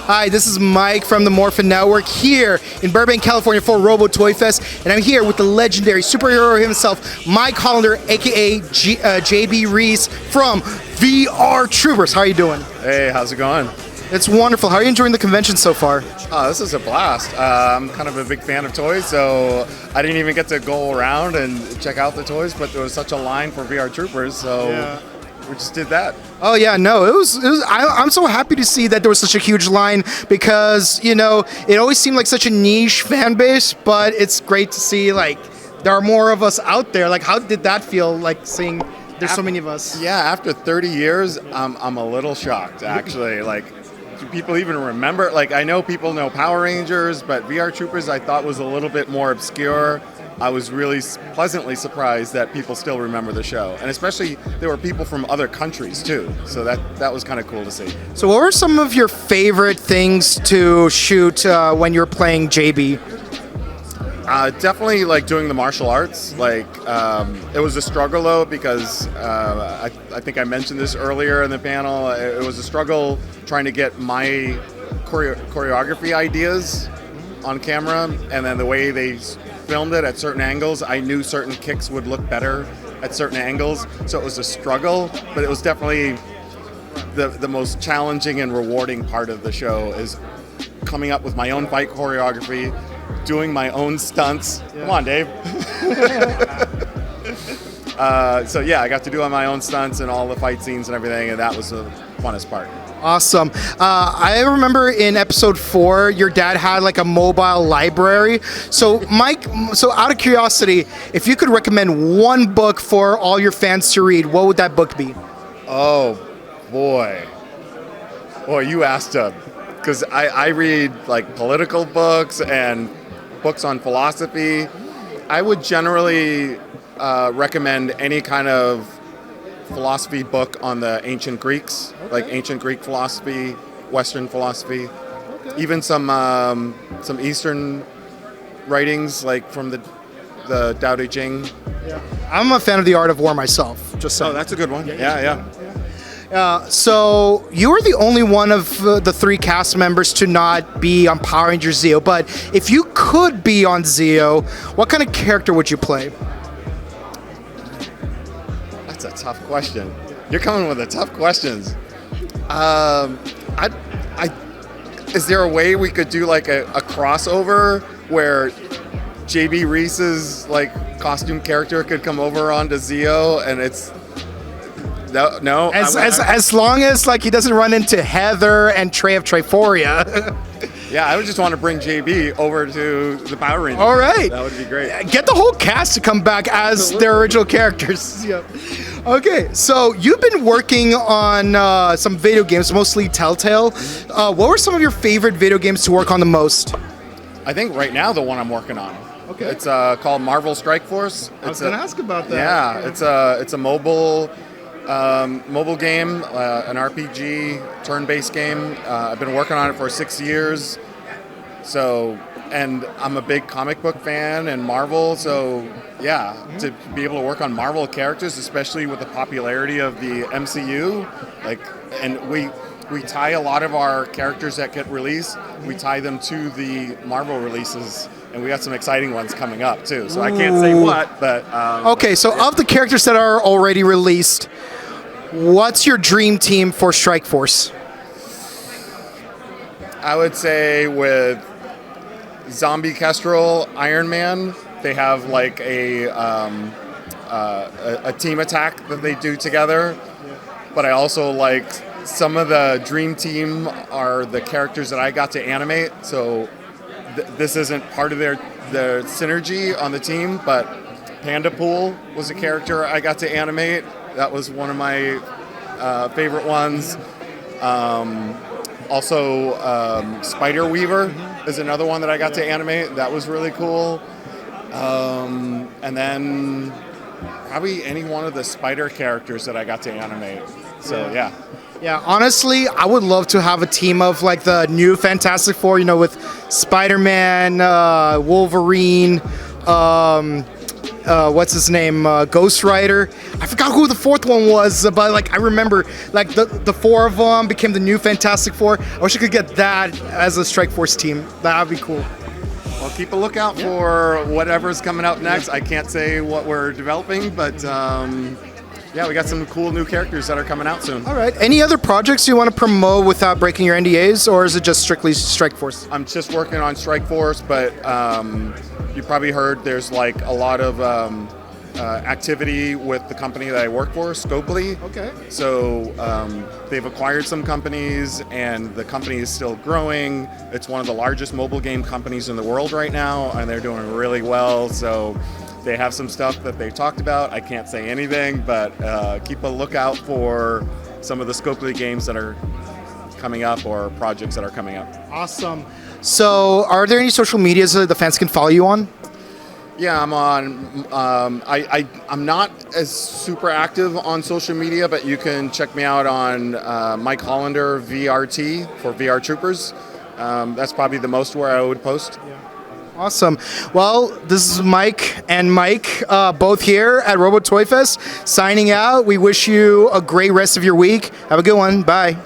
Hi, this is Mike from the Morphin Network here in Burbank, California for Robo Toyfest, and I'm here with the legendary superhero himself, Mike Hollander, aka JB Reese from VR Troopers. How are you doing? Hey, how's it going? It's wonderful. How are you enjoying the convention so far? Oh, this is a blast. I'm kind of a big fan of toys, so I didn't even get to go around and check out the toys, but there was such a line for VR Troopers, so we just did that. Oh yeah, no, it was I'm so happy to see that there was such a huge line because, you know, it always seemed like such a niche fan base, but it's great to see like there are more of us out there. Like, how did that feel, like seeing there's so many of us? Yeah, after 30 years, I'm a little shocked, actually. Like, do people even remember? Like, I know people know Power Rangers, but VR Troopers I thought was a little bit more obscure. I was really pleasantly surprised that people still remember the show. And especially, there were people from other countries, too. So that was kind of cool to see. So what were some of your favorite things to shoot when you were playing JB? Definitely like doing the martial arts. Like, it was a struggle though because I think I mentioned this earlier in the panel. It was a struggle trying to get my choreography ideas on camera, and then the way they filmed it at certain angles, I knew certain kicks would look better at certain angles. So it was a struggle, but it was definitely the most challenging and rewarding part of the show is coming up with my own fight choreography, doing my own stunts. Yeah. Come on, Dave. So yeah, I got to do my own stunts and all the fight scenes and everything, and that was the funnest part. Awesome. I remember in episode 4, your dad had like a mobile library. So Mike, so out of curiosity, if you could recommend one book for all your fans to read, what would that book be? Oh, boy. Boy, you asked him. Because I read like political books and books on philosophy. I would generally recommend any kind of philosophy book on the ancient Greeks, like ancient Greek philosophy, Western philosophy, even some Eastern writings like from the Tao Te Ching. Yeah. I'm a fan of The Art of War myself. Just saying. Oh, that's a good one. Yeah. So you were the only one of the 3 cast members to not be on Power Rangers Zeo, but if you could be on Zeo, what kind of character would you play? That's a tough question. You're coming with the tough questions. Is there a way we could do like a crossover where JB Reese's like costume character could come over onto Zeo and it's no. As long as like he doesn't run into Heather and Trey of Triphoria. Yeah, I would just want to bring JB over to the Power Rangers. All right. That would be great. Get the whole cast to come back as their original characters. Yeah. Okay, so you've been working on some video games, mostly Telltale. What were some of your favorite video games to work on the most? I think right now the one I'm working on. Okay. It's called Marvel Strikeforce. I was going to ask about that. Yeah, it's a mobile game, an RPG, turn-based game. I've been working on it for 6 years. So, and I'm a big comic book fan and Marvel. So, yeah, to be able to work on Marvel characters, especially with the popularity of the MCU, like, and we tie a lot of our characters that get released, we tie them to the Marvel releases. And we got some exciting ones coming up too. So I can't say what, but okay. So of the characters that are already released, what's your dream team for Strikeforce? I would say with Zombie Kestrel, Iron Man, they have like a team attack that they do together. But I also like some of the dream team are the characters that I got to animate. So this isn't part of their synergy on the team, but Panda Pool was a character I got to animate. That was one of my favorite ones. Also, Spider Weaver is another one that I got to animate. That was really cool. And then probably any one of the Spider characters that I got to animate. So, yeah. Yeah, honestly, I would love to have a team of like the new Fantastic Four, you know, with Spider-Man, Wolverine, what's his name, Ghost Rider. I forgot who the fourth one was, but like I remember, like the four of them became the new Fantastic Four. I wish I could get that as a Strikeforce team. That'd be cool. Well, keep a lookout for whatever's coming up next. I can't say what we're developing, but yeah, we got some cool new characters that are coming out soon. All right. Any other projects you want to promote without breaking your NDAs, or is it just strictly Strikeforce? I'm just working on Strikeforce, but you probably heard there's like a lot of activity with the company that I work for, Scopely. Okay. So they've acquired some companies, and the company is still growing. It's one of the largest mobile game companies in the world right now, and they're doing really well. So they have some stuff that they talked about. I can't say anything, but keep a lookout for some of the Scopely games that are coming up or projects that are coming up. Awesome. So, are there any social medias that the fans can follow you on? Yeah, I'm on. I'm not as super active on social media, but you can check me out on Mike Hollander VRT for VR Troopers. That's probably the most where I would post. Yeah. Awesome. Well, this is Mike and Mike, both here at Robo Toyfest, signing out. We wish you a great rest of your week. Have a good one. Bye.